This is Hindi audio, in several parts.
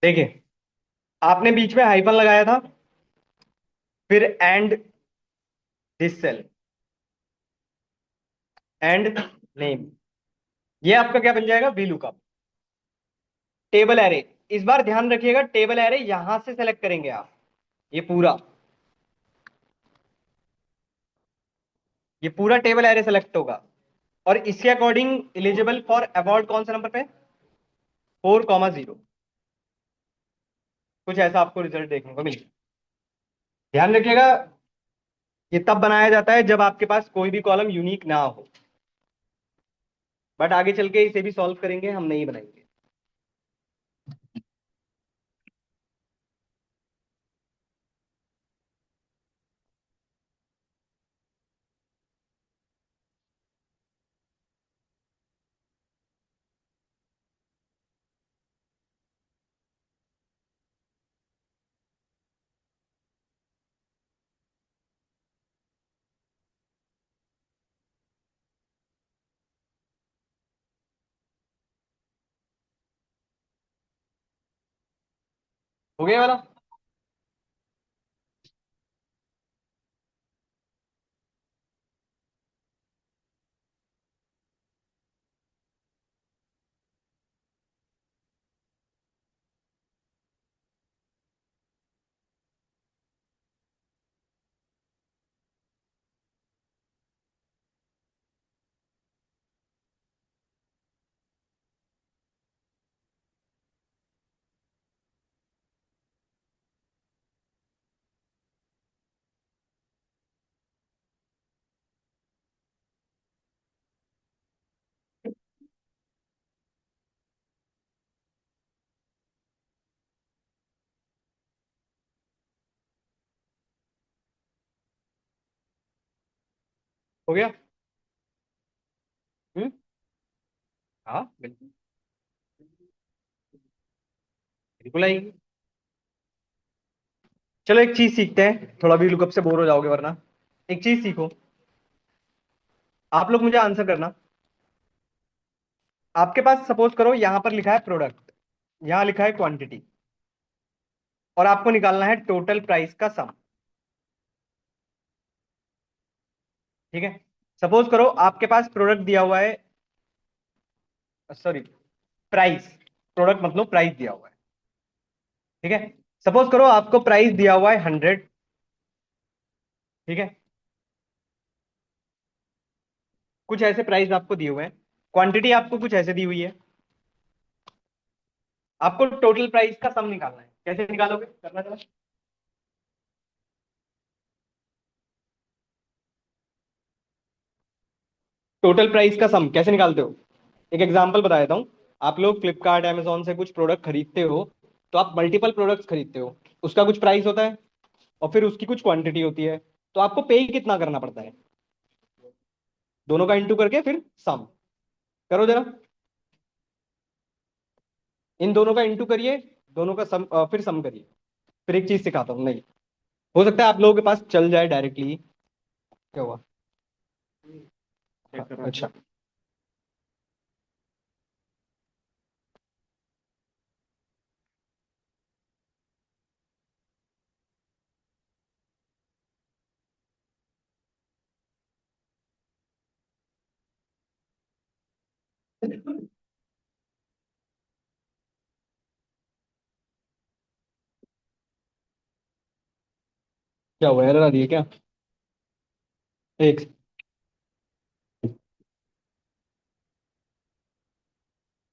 देखिए, आपने बीच में हाइफन लगाया था, फिर and this cell and name, ये आपका क्या बन जाएगा, वी लुकअप। टेबल एरे, इस बार ध्यान रखिएगा, टेबल एरे यहां से सेलेक्ट करेंगे आप, ये पूरा, ये पूरा टेबल एरे सेलेक्ट होगा। और इसके अकॉर्डिंग एलिजिबल फॉर अवार्ड कौन सा नंबर पे, 4,0, कुछ ऐसा आपको रिजल्ट देखने को मिलेगा। ध्यान रखिएगा, ये तब बनाया जाता है जब आपके पास कोई भी कॉलम यूनिक ना हो, बट आगे चल के इसे भी सॉल्व करेंगे, हम नहीं बनाएंगे। हो गया वाला। हो गया। हम्म। हाँ बिल्कुल, बिल्कुल आएगी। चलो एक चीज सीखते हैं, थोड़ा भी लुकअप से बोर हो जाओगे वरना। एक चीज सीखो, आप लोग मुझे आंसर करना। आपके पास सपोज करो यहां पर लिखा है प्रोडक्ट, यहां लिखा है क्वांटिटी, और आपको निकालना है टोटल प्राइस का सम। ठीक है, सपोज करो आपके पास प्रोडक्ट दिया हुआ है, सॉरी, प्राइस, प्रोडक्ट मतलब प्राइस दिया हुआ है। ठीक है, सपोज करो आपको प्राइस दिया हुआ है 100। ठीक है, कुछ ऐसे प्राइस आपको दिए हुए हैं, क्वांटिटी आपको कुछ ऐसे दी हुई है, आपको टोटल प्राइस का सम निकालना है। कैसे निकालोगे, करना चला। टोटल प्राइस का सम कैसे निकालते हो, एक एग्जांपल बता देता हूँ। आप लोग फ्लिपकार्ट अमेजोन से कुछ प्रोडक्ट खरीदते हो, तो आप मल्टीपल प्रोडक्ट्स खरीदते हो, उसका कुछ प्राइस होता है और फिर उसकी कुछ क्वांटिटी होती है, तो आपको पे कितना करना पड़ता है, दोनों का इंटू करके फिर सम करो जरा। इन दोनों का इंटू करिए, दोनों का सम, फिर सम करिए। फिर एक चीज सिखाता हूँ, नहीं हो सकता है आप लोगों के पास चल जाए डायरेक्टली। क्या हुआ, अच्छा, क्या हुआ, एरर आ रही है क्या, एक,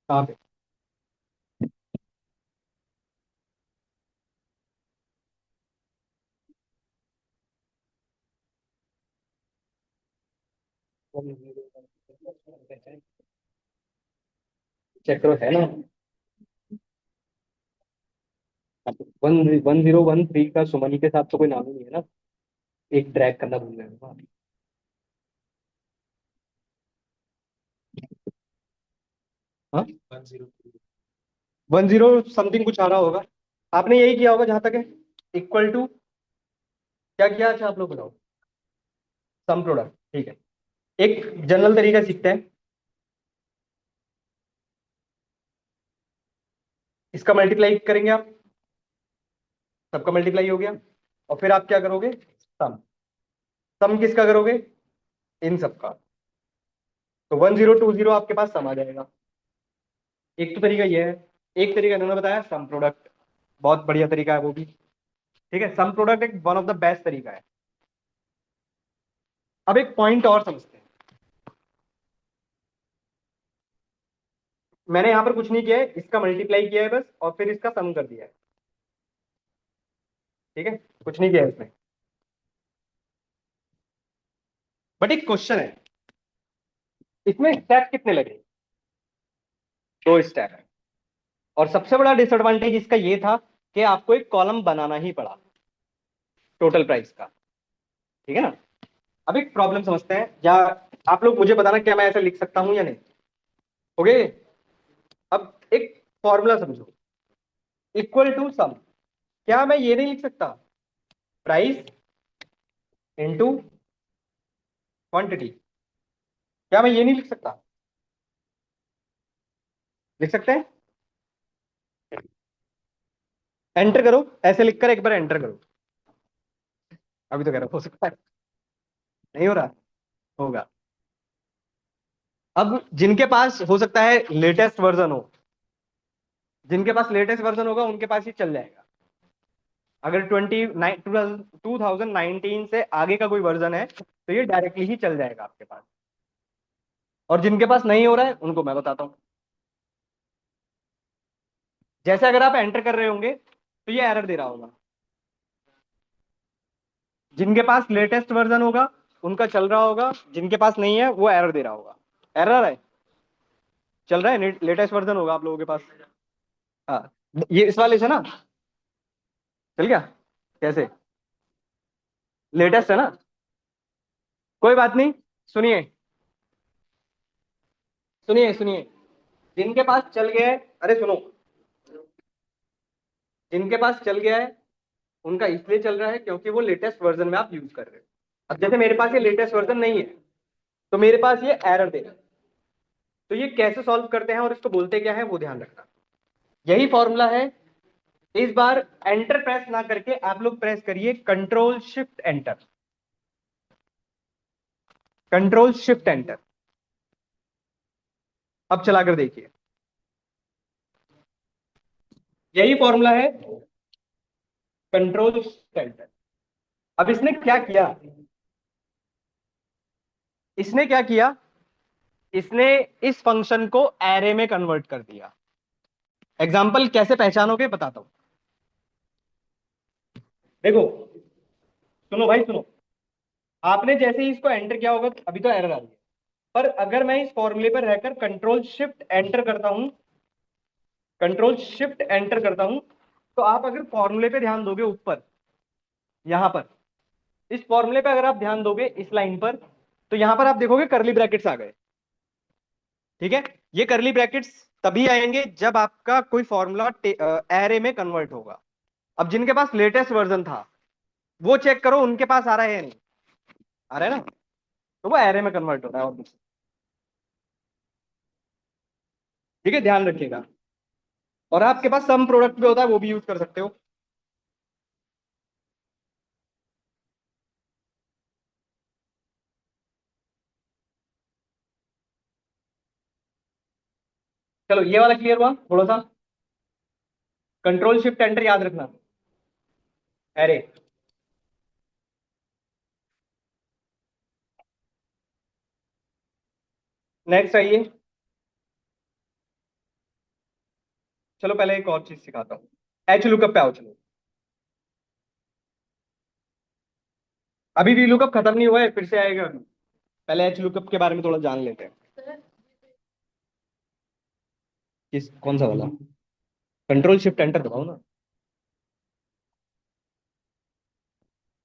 कहाँ पे, चेक करो है ना। 1013 का सुमनी के साथ तो कोई नाम ही नहीं है ना, एक ट्रैक करना भूल गए। हाँ, 10 समथिंग कुछ आ रहा होगा, आपने यही किया होगा जहां तक है, इक्वल टू, क्या किया, अच्छा आप लोग बताओ, सम प्रोडक्ट। ठीक है, एक जनरल तरीका सीखते हैं। इसका मल्टीप्लाई करेंगे आप, सबका मल्टीप्लाई हो गया, और फिर आप क्या करोगे, सम। सम किसका करोगे, इन सबका। तो 1020 आपके पास सम आ जाएगा। एक तो तरीका ये है, एक तरीका इन्होंने बताया सम प्रोडक्ट, बहुत बढ़िया तरीका है वो भी। ठीक है, सम प्रोडक्ट एक वन ऑफ द बेस्ट तरीका है। अब एक पॉइंट और समझते हैं। मैंने यहां पर कुछ नहीं किया है, इसका मल्टीप्लाई किया है बस, और फिर इसका सम कर दिया है। ठीक है, कुछ नहीं किया है इसमें। बट एक क्वेश्चन है, इसमें स्टेप कितने लगे, दो स्टेप है। और सबसे बड़ा डिसएडवांटेज इसका ये था कि आपको एक कॉलम बनाना ही पड़ा टोटल प्राइस का। ठीक है ना। अब एक प्रॉब्लम समझते हैं, या आप लोग मुझे बताना क्या मैं ऐसे लिख सकता हूं या नहीं। ओके, अब एक फॉर्मूला समझो, इक्वल टू सम। क्या मैं ये नहीं लिख सकता, प्राइस इनटू क्वांटिटी? क्या मैं ये नहीं लिख सकता, लिख सकते हैं। एंटर करो, ऐसे लिखकर एक बार एंटर करो। अभी तो कह रहा हो सकता है, नहीं हो रहा, होगा। अब जिनके पास हो सकता है लेटेस्ट वर्जन हो, जिनके पास लेटेस्ट वर्जन होगा उनके पास ही चल जाएगा। अगर 2019 से आगे का कोई वर्जन है तो ये डायरेक्टली ही चल जाएगा आपके पास। और जिनके पास नहीं हो रहा है उनको मैं बताता हूं। जैसे अगर आप एंटर कर रहे होंगे तो ये एरर दे रहा होगा। जिनके पास लेटेस्ट वर्जन होगा उनका चल रहा होगा, जिनके पास नहीं है वो एरर दे रहा होगा। एरर है, चल रहा है, लेटेस्ट वर्जन होगा आप लोगों के पास। हाँ, ये इस वाले से ना चल गया, कैसे, लेटेस्ट है ना, कोई बात नहीं। सुनिए, सुनिए सुनिए, जिनके पास चल गया है, अरे सुनो, जिनके पास चल गया है उनका इसलिए चल रहा है क्योंकि वो लेटेस्ट वर्जन में आप यूज कर रहे हो। अब जैसे मेरे पास ये लेटेस्ट वर्जन नहीं है तो मेरे पास ये एरर दे रहा है। तो ये कैसे सॉल्व करते हैं और इसको बोलते क्या है वो ध्यान रखना। यही फॉर्मूला है। इस बार एंटर प्रेस ना करके आप लोग प्रेस करिए control shift enter, control shift enter. अब चलाकर देखिए, यही फॉर्मूला है, कंट्रोल शिफ्ट एंटर। अब इसने क्या किया, इसने क्या किया, इसने इस फंक्शन को एरे में कन्वर्ट कर दिया। एग्जाम्पल कैसे पहचानोगे बताता हूं। देखो, सुनो भाई सुनो, आपने जैसे ही इसको एंटर किया होगा अभी तो एरर आ रही है, पर अगर मैं इस फॉर्मूले पर रहकर कंट्रोल शिफ्ट एंटर करता हूं, कंट्रोल शिफ्ट एंटर करता हूं, तो आप अगर फॉर्मूले पे ध्यान दोगे ऊपर, यहां पर इस फॉर्मूले पे अगर आप ध्यान दोगे इस लाइन पर, तो यहां पर आप देखोगे करली ब्रैकेट्स आ गए। ठीक है, ये करली ब्रैकेट्स तभी आएंगे जब आपका कोई फॉर्मूला एरे में कन्वर्ट होगा। अब जिनके पास लेटेस्ट वर्जन था वो चेक करो उनके पास आ रहा है या नहीं, आ रहा है ना, तो वो एरे में कन्वर्ट हो रहा है और कुछ नहीं। ठीक है, ध्यान रखिएगा। और आपके पास सम प्रोडक्ट भी होता है वो भी यूज कर सकते हो। चलो ये वाला क्लियर हुआ थोड़ा सा। कंट्रोल शिफ्ट एंटर याद रखना, एरे। नेक्स्ट आइए, चलो पहले एक और चीज सिखाता हूँ। एच लुकअप पे आओ चलो। अभी भी लुकअप खत्म नहीं हुआ है, फिर से आएगा अभी। पहले एच लुकअप के बारे में थोड़ा जान लेते हैं। किस, कौन सा वाला, कंट्रोल शिफ्ट एंटर दबाओ ना,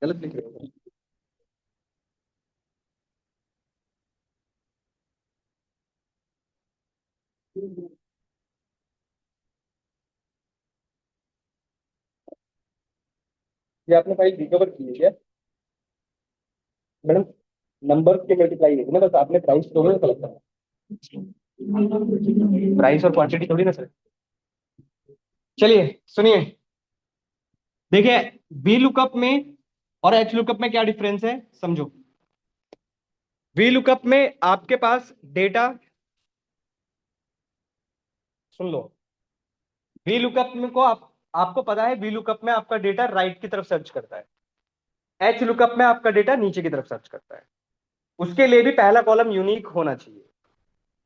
गलत लिख रहे हो। ये आपने फाइल रिकवर की है क्या मैडम? नंबर के मल्टीप्लाई है ना, बस आपने प्राइस थोड़ी ना सेलेक्ट करना, प्राइस और क्वांटिटी थोड़ी ना सेलेक्ट। चलिए सुनिए, देखिए, वी लुकअप में और एच लुकअप में क्या डिफरेंस है समझो। वी लुकअप में आपके पास डेटा, सुन लो, वी लुकअप में को आपको पता है वी लुकअप में आपका डेटा राइट की तरफ सर्च करता है, एच लुकअप में आपका डेटा नीचे की तरफ सर्च करता है। उसके लिए भी पहला कॉलम यूनिक होना चाहिए।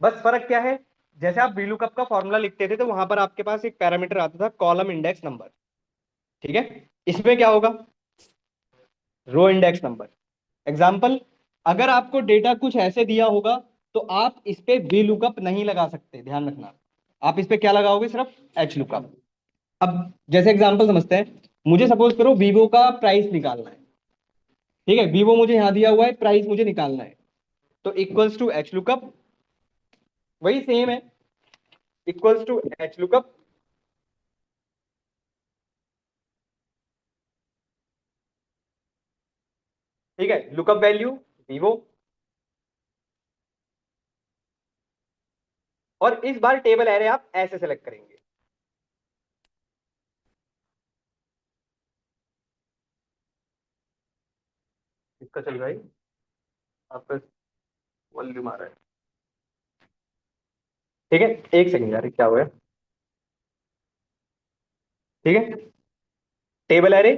बस फर्क क्या है, जैसे आप वी लुकअप का फॉर्मूला लिखते थे तो वहां पर आपके पास एक पैरामीटर आता था कॉलम इंडेक्स नंबर, ठीक है। इसमें क्या होगा, रो इंडेक्स नंबर। एग्जाम्पल, अगर आपको डेटा कुछ ऐसे दिया होगा तो आप इस पे वी लुकअप नहीं लगा सकते, ध्यान रखना। आप इस पे क्या लगाओगे, सिर्फ एच लुकअप। अब जैसे एग्जाम्पल समझते हैं, मुझे सपोज करो वीवो का प्राइस निकालना है, ठीक है, वीवो मुझे यहाँ दिया हुआ है, प्राइस मुझे निकालना है, तो इक्वल्स टू एच लुकअप, वही सेम है, इक्वल्स टू एच लुकअप, ठीक है, लुकअप वैल्यू वीवो, और इस बार टेबल एरे आप ऐसे सेलेक्ट करेंगे। इसका चल रहा है आपका, वॉल्यूम आ रहा है, ठीक है, एक सेकंड यार क्या हुआ है, ठीक है, टेबल एरे।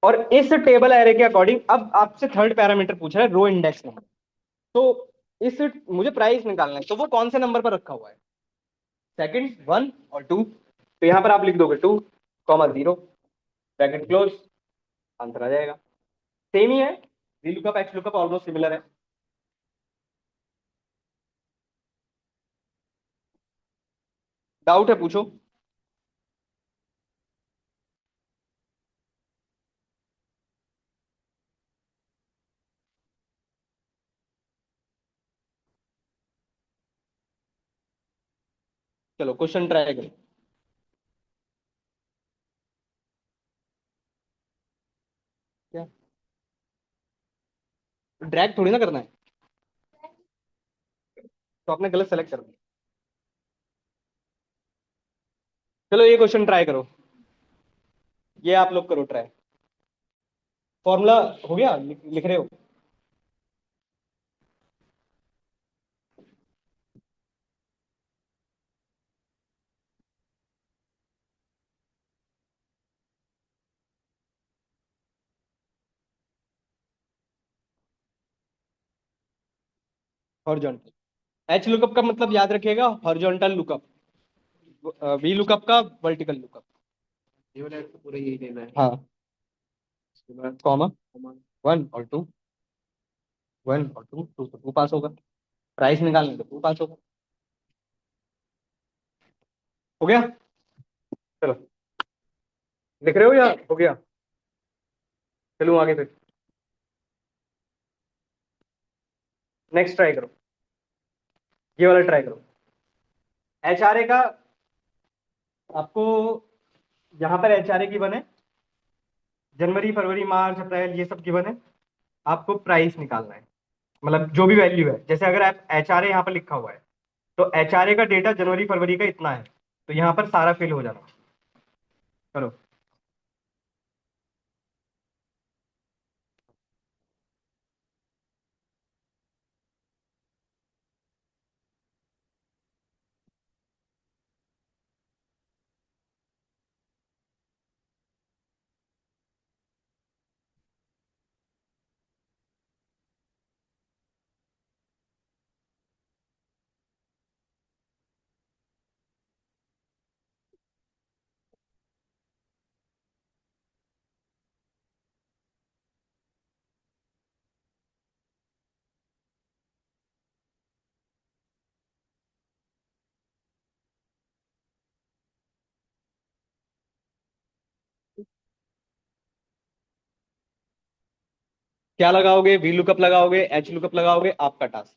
और इस टेबल एरे के अकॉर्डिंग अब आपसे थर्ड पैरामीटर पूछ रहा है रो इंडेक्स नंबर। तो इस, मुझे प्राइस निकालना है तो वो कौन से नंबर पर रखा हुआ है, सेकंड, वन और टू। तो यहां पर आप लिख दोगे 2, 0, ब्रैकेट क्लोज, आंसर आ जाएगा। सेम ही है, V lookup H lookup almost similar है। डाउट है पूछो। चलो क्वेश्चन ट्राई करो। क्या, ड्रैग थोड़ी ना करना है, तो आपने गलत सेलेक्ट कर दिया। चलो ये क्वेश्चन ट्राई करो, ये आप लोग करो ट्राई। फॉर्मूला हो गया, लिख रहे हो। हॉरिजॉन्टल, एच लुकअप का मतलब याद रखिएगा हॉरिजॉन्टल लुकअप, वी लुकअप का वर्टिकल लुकअप। ये वाला तो पूरा यही लेना है, हाँ। उसके बाद कॉमा, वन और टू, वन और टू, टू तो टू पास होगा, प्राइस निकालने तो टू पास होगा। हो गया, चलो लिख रहे हो या हो गया, चलो आगे फिर, नेक्स्ट ट्राई करो, ये वाला ट्राई करो। एच आर ए का आपको, यहाँ पर एच आर ए की बने, जनवरी फरवरी मार्च अप्रैल ये सब गिवन है, आपको प्राइस निकालना है, मतलब जो भी वैल्यू है। जैसे अगर आप एच आर ए यहाँ पर लिखा हुआ है तो एच आर ए का डेटा जनवरी फरवरी का इतना है, तो यहाँ पर सारा फिल हो जाना। करो। क्या लगाओगे, वी लुकअप लगाओगे, एच लुकअप लगाओगे, आपका टास्क।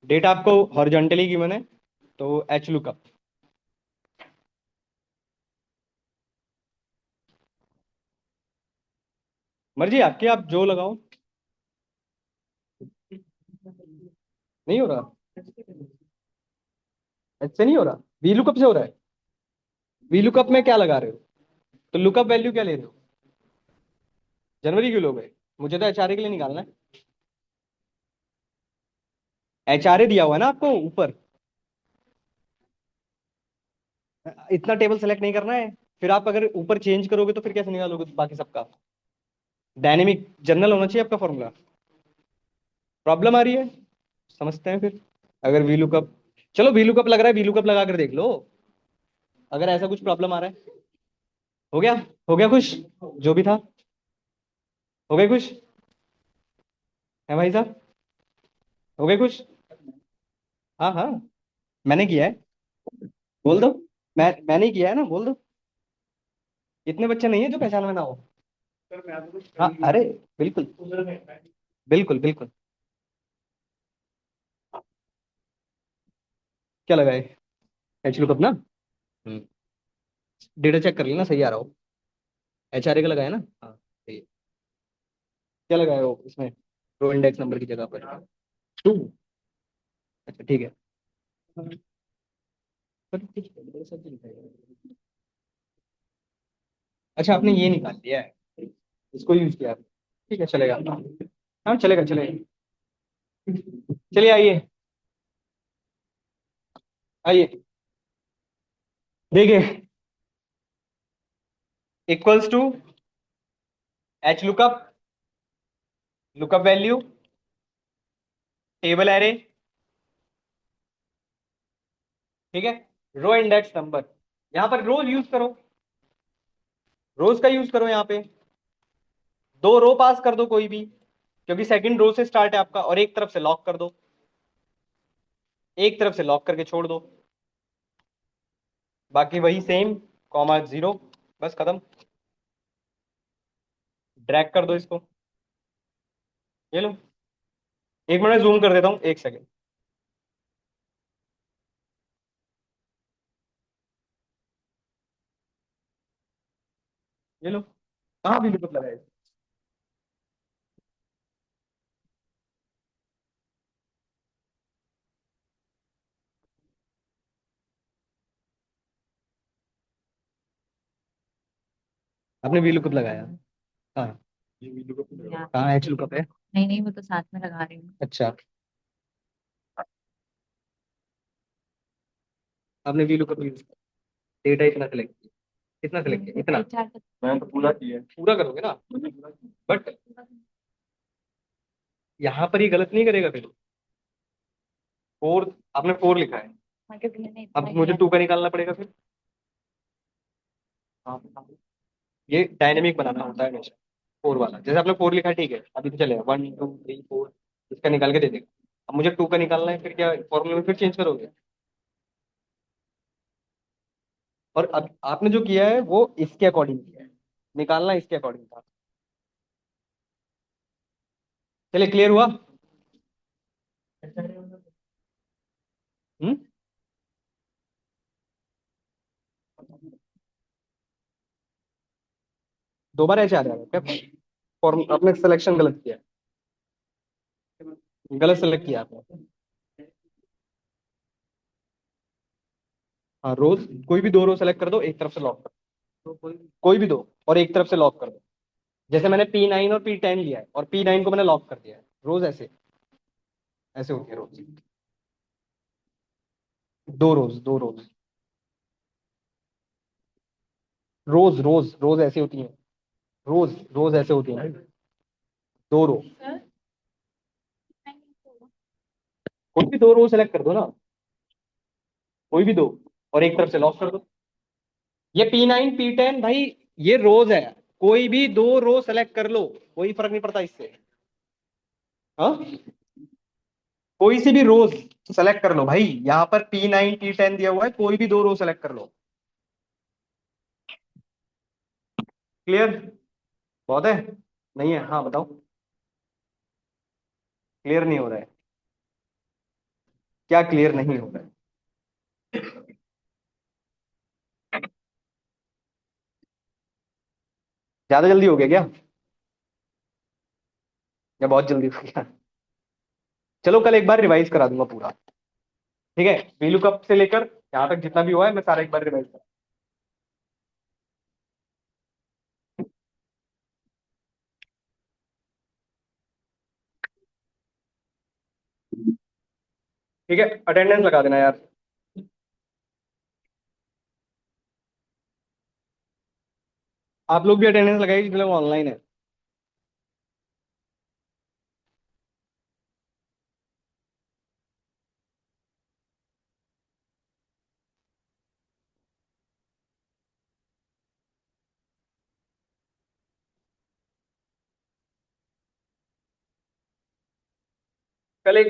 डेटा आपको हॉरिजॉन्टली गिवन है तो एच लुकअप, मर्जी आपकी, आप जो लगाओ। नहीं हो रहा, एच से नहीं हो रहा। वी लुकअप से हो रहा है। वी लुकअप में क्या लगा रहे हो? तो लुकअप वैल्यू क्या ले रहे हो? जनवरी क्यों लोगे? मुझे तो एचआरए के लिए निकालना है। एचआरए दिया हुआ है ना आपको ऊपर। इतना टेबल सेलेक्ट नहीं करना है। फिर आप अगर ऊपर चेंज करोगे तो फिर कैसे निकालोगे बाकी सबका? डायनेमिक जनरल होना चाहिए आपका फॉर्मूला। प्रॉब्लम आ रही है? समझते हैं फिर। अगर वी लुकअप, चलो वी लुकअप लग रहा है, वी लुकअप लगा कर देख लो। अगर ऐसा कुछ प्रॉब्लम आ रहा है। हो गया? हो गया खुश? जो भी था। हो गए खुश? है भाई साहब? हो गए खुश? हाँ हाँ, मैंने किया है। बोल दो। मैंने ही किया है ना, बोल दो। इतने बच्चे नहीं है जो पहचान में ना हो। हाँ अरे, बिल्कुल बिल्कुल बिल्कुल। क्या लगा है? एच लुकअप ना। हम्म। डेटा चेक कर लेना, सही आ रहा हो। एचआरए का लगाया ना? हाँ सही है। क्या लगाया हो इसमें? रो इंडेक्स नंबर की जगह पर 2। अच्छा ठीक है। पर ठीक है, मेरे साथ भी लिखा है। अच्छा आपने ये निकाल लिया है, इसको यूज किया आपने। ठीक है चलेगा। हाँ चलेगा चलेगा। चलिए आइए। आइए देखिए। Equals to H lookup, lookup value, table array. ठीक है। Row index number. यहां पर रोज यूज करो, रोज का यूज करो यहां पे। दो रो पास कर दो कोई भी, क्योंकि सेकंड रो से स्टार्ट है आपका, और एक तरफ से लॉक कर दो। एक तरफ से लॉक करके छोड़ दो। बाकी वही सेम, कॉमा जीरो। बस खत्म। ड्रैग कर दो इसको। ये लो। एक मिनट जूम कर देता हूँ, एक सेकंड। ये लो। कहाँ भी लुकअप लगाए? आपने वी लुकअप लगाया? हाँ। ये वी लुकअप कहाँ एच लुकअप है? नहीं नहीं, वो तो साथ में लगा रही हूँ। अच्छा। आपने वी लुकअप यूज किया, डेटा इतना सेलेक्ट किया। कितना सेलेक्ट किया? इतना। मैंने तो पूरा किया है। पूरा करोगे ना? बट यहाँ पर ही गलत नहीं करेगा फिर। फोर, आपने फोर लिखा है। अब मुझे टू का निकालना पड़ेगा फिर। हाँ, ये डायनेमिक बनाना होता है हमेशा। फोर वाला, जैसे आपने फोर लिखा है ठीक है, अभी तो चलेगा 1 2 3 4, इसका निकाल के दे देगा। अब मुझे टू का निकालना है, फिर क्या फॉर्मूले में फिर चेंज करोगे? और अब आपने जो किया है वो इसके अकॉर्डिंग किया है, निकालना इसके अकॉर्डिंग था। चलिए क्लियर हुआ? हम्म। दोबारा ऐसे आ जाएगा क्या? फॉर्म आपने सिलेक्शन गलत किया है, गलत सेलेक्ट किया आपने। हाँ रोज, कोई भी दो रो सेलेक्ट कर दो, एक तरफ से लॉक कर दो। कोई भी दो, और एक तरफ से लॉक कर दो। जैसे मैंने P9 और P10 लिया है, और P9 को मैंने लॉक कर दिया है। रोज ऐसे, ऐसे होती है रोज। दो रोज, दो रोज। रोज रोज रोज ऐसी होती है। रोज रोज ऐसे होती है। दो रो। कोई भी दो रो सेलेक्ट कर दो ना, कोई भी दो, और एक तरफ से लॉक कर दो। ये P9 P10 भाई, ये रोज है। कोई भी दो रो सेलेक्ट कर लो, कोई फर्क नहीं पड़ता इससे। हाँ, कोई सी भी रोज सेलेक्ट कर लो भाई। यहाँ पर P9 P10 दिया हुआ है, कोई भी दो रो सेलेक्ट कर लो। क्लियर? बहुत है? नहीं है? हाँ बताओ। क्लियर नहीं हो रहा है? क्या क्लियर नहीं हो रहा है? ज्यादा जल्दी हो गया क्या, या बहुत जल्दी हो गया? चलो कल एक बार रिवाइज करा दूंगा पूरा। ठीक है, वीलुकअप से लेकर यहाँ तक जितना भी हुआ है मैं सारा एक बार रिवाइज कर। ठीक है, अटेंडेंस लगा देना यार। आप लोग भी अटेंडेंस लगाइए जितने लोग ऑनलाइन है। कल एक